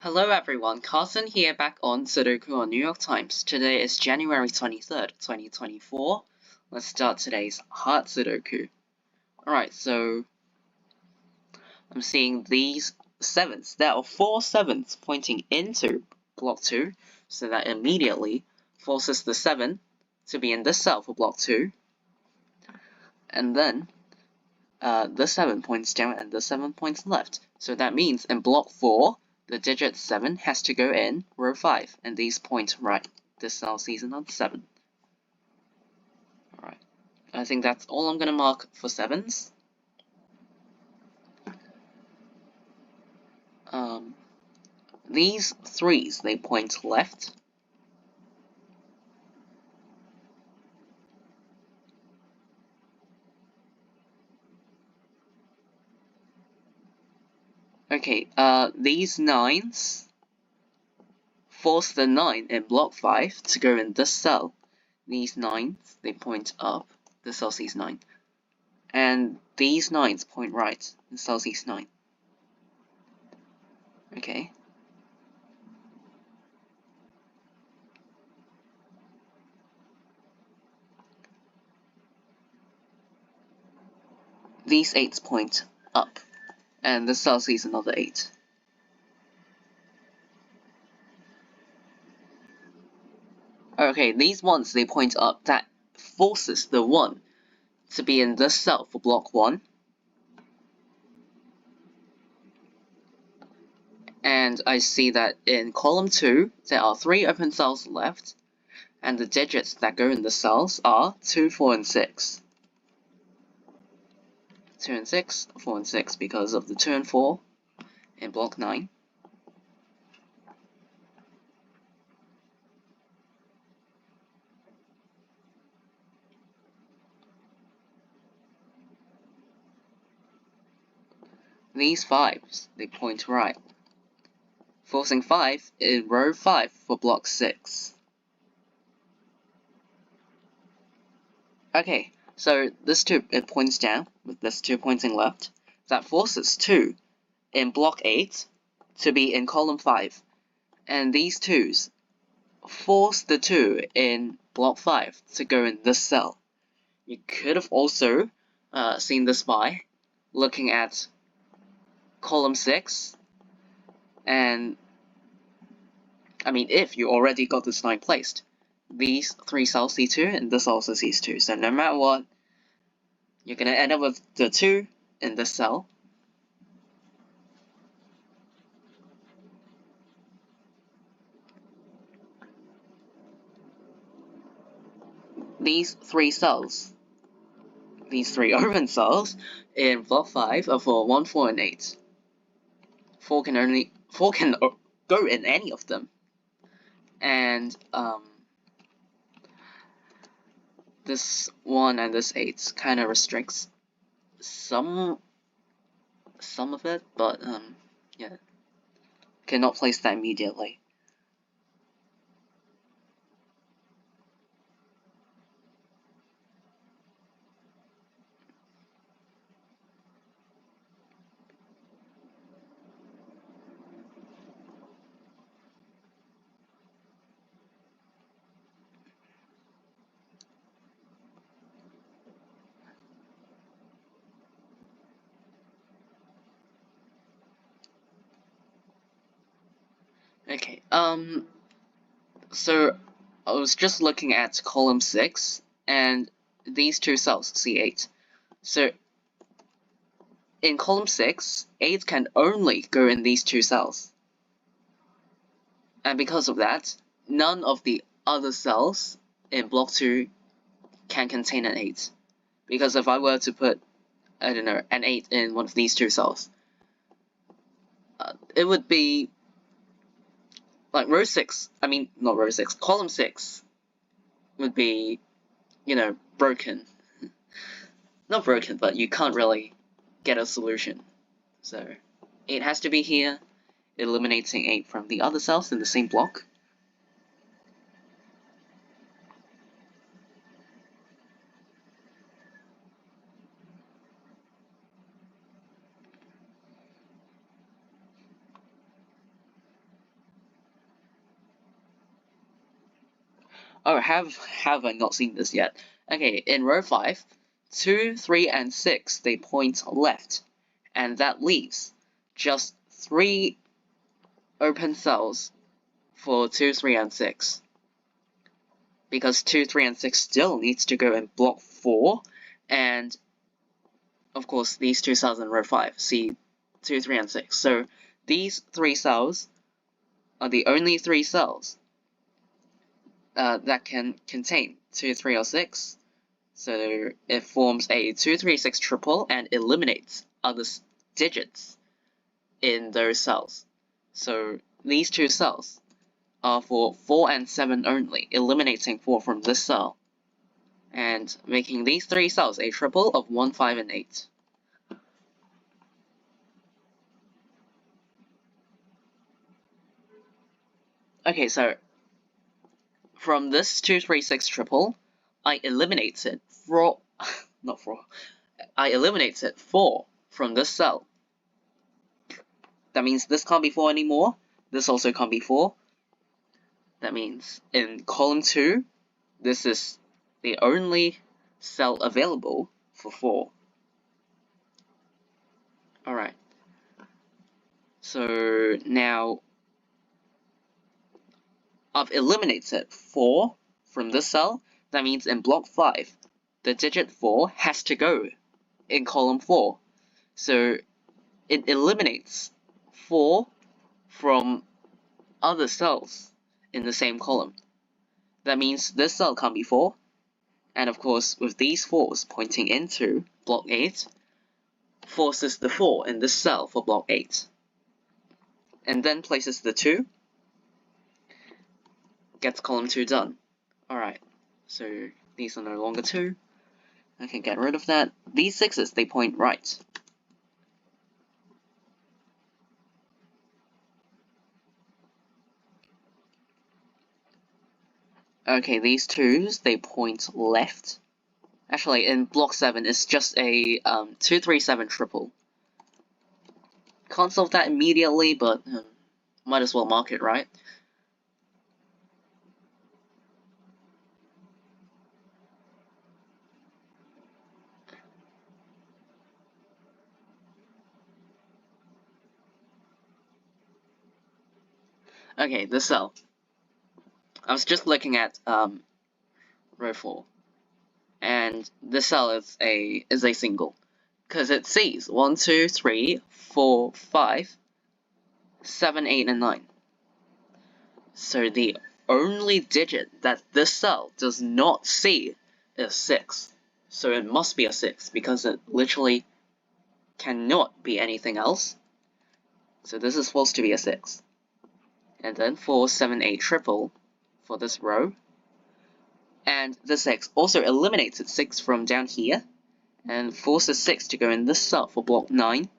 Hello everyone, Carson here back on Sudoku on New York Times. Today is January 23rd, 2024. Let's start today's hard Sudoku. Alright, so I'm seeing these sevens. There are 4 sevens pointing into block 2, so that immediately forces the 7 to be in this cell for block 2. And then the 7 points down and the 7 points left. So that means in block 4, the digit 7 has to go in row 5, and these point right. This cell sees another 7. Alright, I think that's all I'm gonna mark for 7s. These 3s, they point left. Okay, these 9s force the 9 in block 5 to go in this cell. These 9s, they point up. The cell sees 9. And these 9s point right. The cell sees 9. Okay. These 8s point up, and the cell sees another 8. Okay, these 1s, they point up. That forces the 1 to be in this cell for block 1. And I see that in column 2, there are 3 open cells left, and the digits that go in the cells are 2, 4, and 6. 2 and 6, 4 and 6, because of the 2 and 4 in block 9. These 5s, they point right, forcing 5 in row 5 for block 6. Okay, so this 2, it points down, with this 2 pointing left. That forces 2 in block 8 to be in column 5. And these 2s force the 2 in block 5 to go in this cell. You could have also seen this by looking at column 6. And, I mean, if you already got this 9 placed, these 3 cells see 2, and this also sees 2. So no matter what, you're going to end up with the 2 in this cell. These 3 cells, these 3 open cells in block 5 are for 1, 4, and 8. 4 can go in any of them. And, this 1 and this 8 kind of restricts some of it, but yeah, cannot place that immediately. Okay, so I was just looking at column 6, and these 2 cells, C8. So, in column 6, 8 can only go in these 2 cells. And because of that, none of the other cells in block 2 can contain an 8. Because if I were to put, I don't know, an 8 in one of these 2 cells, it would be like row 6, I mean, not row 6, column 6 would be, you know, broken. Not broken, but you can't really get a solution. So, 8 has to be here, eliminating 8 from the other cells in the same block. Oh, have I not seen this yet? Okay, in row 5, 2, 3, and 6, they point left, and that leaves just 3 open cells for 2, 3, and 6. Because 2, 3, and 6 still needs to go in block 4, and of course these 2 cells in row 5, see 2, 3, and 6. So these 3 cells are the only 3 cells that can contain 2, 3, or 6. So it forms a 2, 3, 6 triple and eliminates other digits in those cells. So these 2 cells are for 4 and 7 only, eliminating 4 from this cell, and making these 3 cells a triple of 1, 5, and 8. Okay, so from this 2, 3, 6 triple, I eliminate it for not 4. I eliminate it 4 from this cell. That means this can't be 4 anymore. This also can't be 4. That means in column 2, this is the only cell available for 4. Alright. So now I've eliminated 4 from this cell. That means in block 5, the digit 4 has to go in column 4. So it eliminates 4 from other cells in the same column. That means this cell can't be 4. And of course, with these 4s pointing into block 8, forces the 4 in this cell for block 8. And then places the 2, gets column 2 done. Alright, so these are no longer 2. I can get rid of that. These 6s, they point right. Okay, these 2s, they point left. Actually, in block 7, it's just a 2, 3, 7 triple. Can't solve that immediately, but might as well mark it, right? Okay, this cell. I was just looking at row 4, and this cell is a single, because it sees 1, 2, 3, 4, 5, 7, 8, and 9. So the only digit that this cell does not see is 6. So it must be a 6, because it literally cannot be anything else. So this is supposed to be a 6. And then 4, 7, 8 triple for this row. And the 6 also eliminates its 6 from down here, and forces 6 to go in this cell for block 9.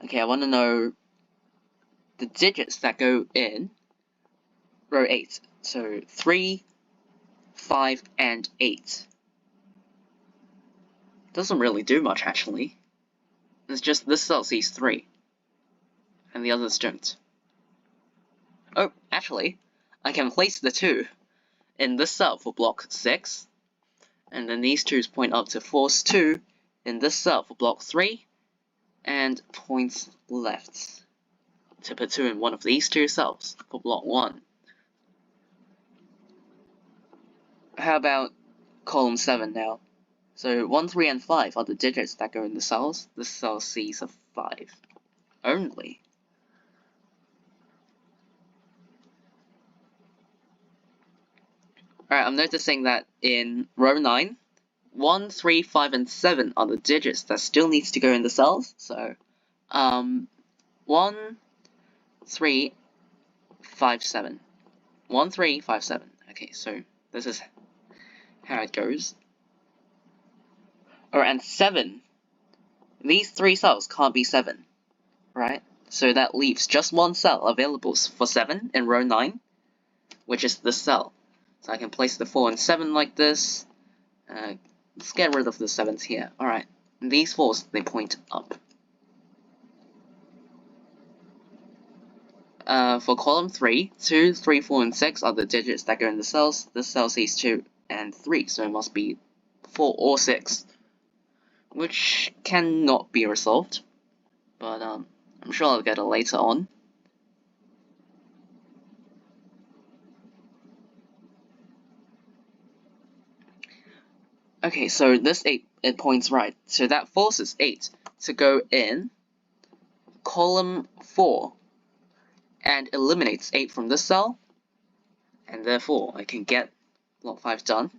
Okay, I want to know the digits that go in row 8. So 3, 5, and 8. Doesn't really do much, actually. It's just this cell sees 3, and the others don't. Oh, actually, I can place the 2 in this cell for block 6, and then these 2's point up to force 2 in this cell for block 3, and points left to put 2 in one of these 2 cells for block 1. How about column 7 now? So 1, 3, and 5 are the digits that go in the cells. This cell sees a 5 only. Alright, I'm noticing that in row 9, 1, 3, 5, and 7 are the digits that still needs to go in the cells. So, 1, 3, 5, 7. 1, 3, 5, 7. Okay, so this is how it goes. Alright, and 7. These 3 cells can't be 7, right? So that leaves just one cell available for 7 in row 9, which is this cell. So I can place the 4 and 7 like this. Let's get rid of the 7s here. Alright. And these 4s, they point up. For column 3, 2, 3, 4, and 6 are the digits that go in the cells. This cell sees 2 and 3, so it must be 4 or 6, which cannot be resolved, but I'm sure I'll get it later on. Okay, so this 8, it points right, so that forces 8 to go in column 4 and eliminates 8 from this cell, and therefore I can get block 5 done.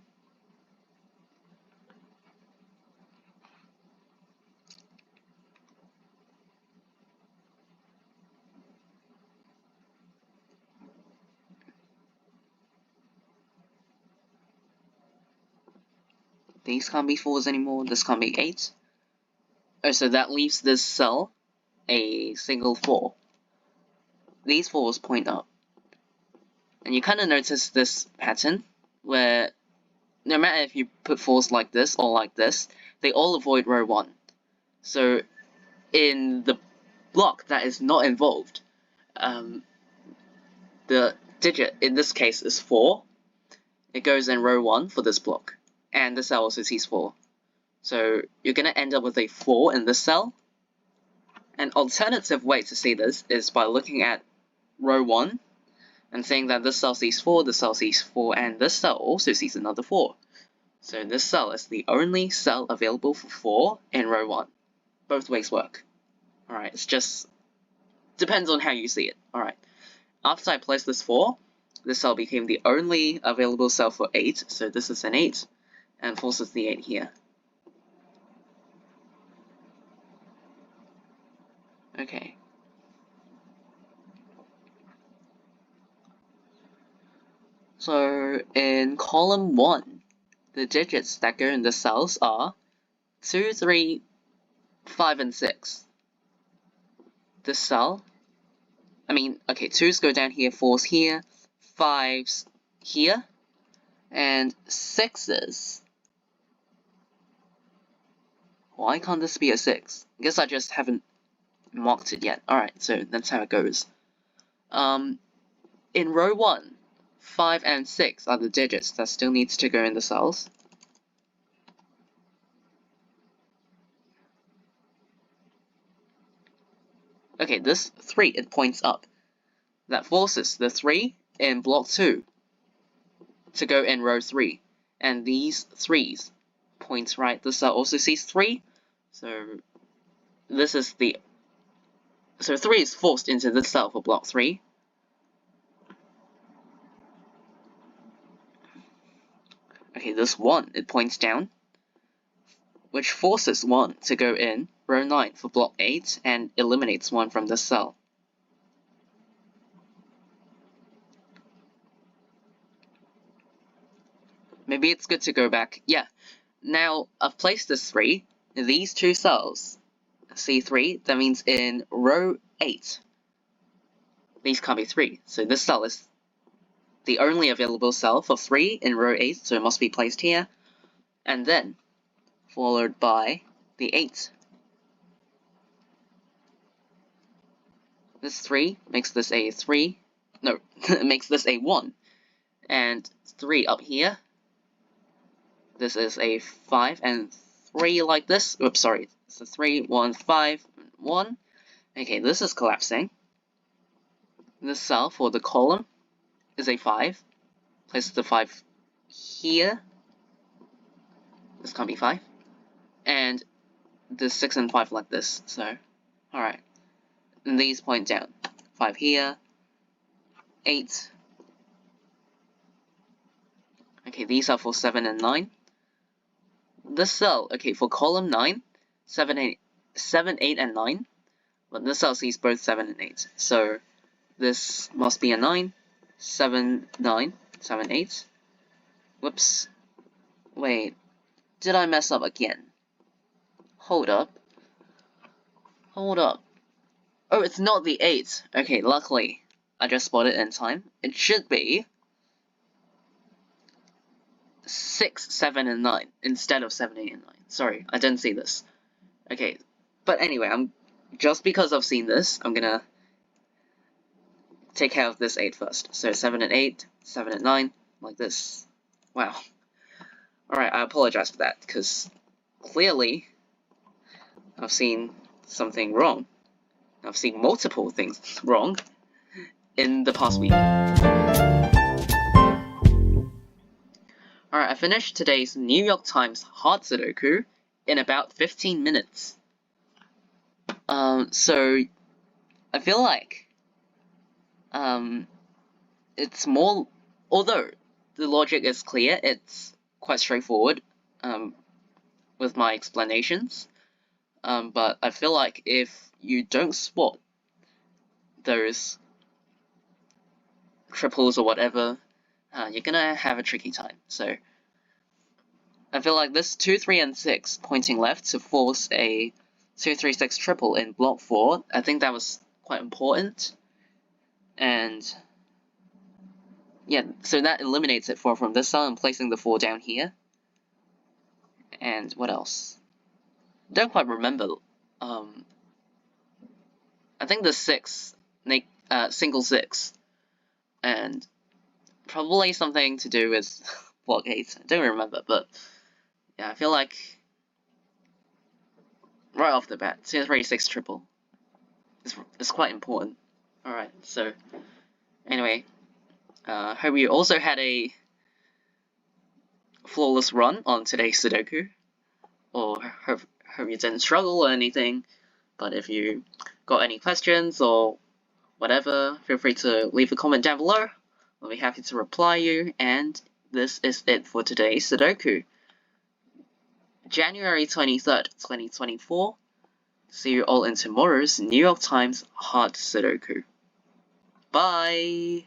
These can't be 4s anymore, this can't be 8. Oh, so that leaves this cell a single 4. These 4s point up. And you kind of notice this pattern, where no matter if you put 4s like this or like this, they all avoid row 1. So in the block that is not involved, the digit in this case is 4. It goes in row 1 for this block, and the cell also sees 4. So you're going to end up with a 4 in this cell. An alternative way to see this is by looking at row 1 and saying that this cell sees 4, this cell sees 4, and this cell also sees another 4. So this cell is the only cell available for 4 in row 1. Both ways work. Alright, it's just depends on how you see it. Alright, after I place this 4, this cell became the only available cell for 8, so this is an 8, and forces the 8 here. Okay. So in column 1, the digits that go in the cells are 2, 3, 5, and 6. This cell, okay, 2s go down here, 4s here, 5s here, and 6s. Why can't this be a 6? I guess I just haven't marked it yet. Alright, so that's how it goes. In row 1, 5 and 6 are the digits that still needs to go in the cells. Okay, this 3, it points up. That forces the 3 in block 2 to go in row 3. And these 3s points right. This cell also sees 3. So this is the... So 3 is forced into this cell for block 3. Okay, this 1, it points down, which forces 1 to go in row 9 for block 8 and eliminates 1 from this cell. Maybe it's good to go back. Yeah, now I've placed this 3 in these 2 cells. C3, that means in row 8. These can't be 3, so this cell is the only available cell for 3 in row 8, so it must be placed here. And then, followed by the 8. This 3 makes this a 3. No, makes this a 1. And 3 up here. This is a 5 and 3 like this. Oops, sorry. It's a 3, 1, 5, 1. Okay, this is collapsing. This cell for the column is a 5. Place the 5 here. This can't be 5. And the 6 and 5 like this. So, alright. And these point down. 5 here. 8. Okay, these are for 7 and 9. This cell, okay, for column 9, 7, 8, and 9. But this cell sees both 7 and 8. So, this must be a 9. 7, 9. 7, 8. Whoops. Wait. Did I mess up again? Hold up. Hold up. Oh, it's not the 8. Okay, luckily, I just spotted it in time. It should be 6, 7, and 9 instead of 7, 8, and 9. Sorry, I didn't see this. Okay, but anyway, just because I've seen this, I'm gonna take care of this 8 first. So 7 and 8, 7 and 9, like this. Wow. Alright, I apologize for that, because clearly I've seen something wrong. I've seen multiple things wrong in the past week. Alright, I finished today's New York Times hard Sudoku in about 15 minutes. So I feel like it's more, although the logic is clear, it's quite straightforward with my explanations. But I feel like if you don't spot those triples or whatever, you're gonna have a tricky time. So I feel like this 2, 3, and 6 pointing left to force a 2, 3, 6 triple in block 4, I think that was quite important. And yeah, so that eliminates it from this side and placing the 4 down here. And what else? Don't quite remember. I think the 6, single 6, and probably something to do with block 8. I don't remember, but yeah, I feel like right off the bat, 2, 3, 6 triple is quite important. Alright, so anyway, hope you also had a flawless run on today's Sudoku, or hope you didn't struggle or anything. But if you got any questions or whatever, feel free to leave a comment down below. I'll be happy to reply you. And this is it for today's Sudoku. January 23rd, 2024. See you all in tomorrow's New York Times hard Sudoku. Bye!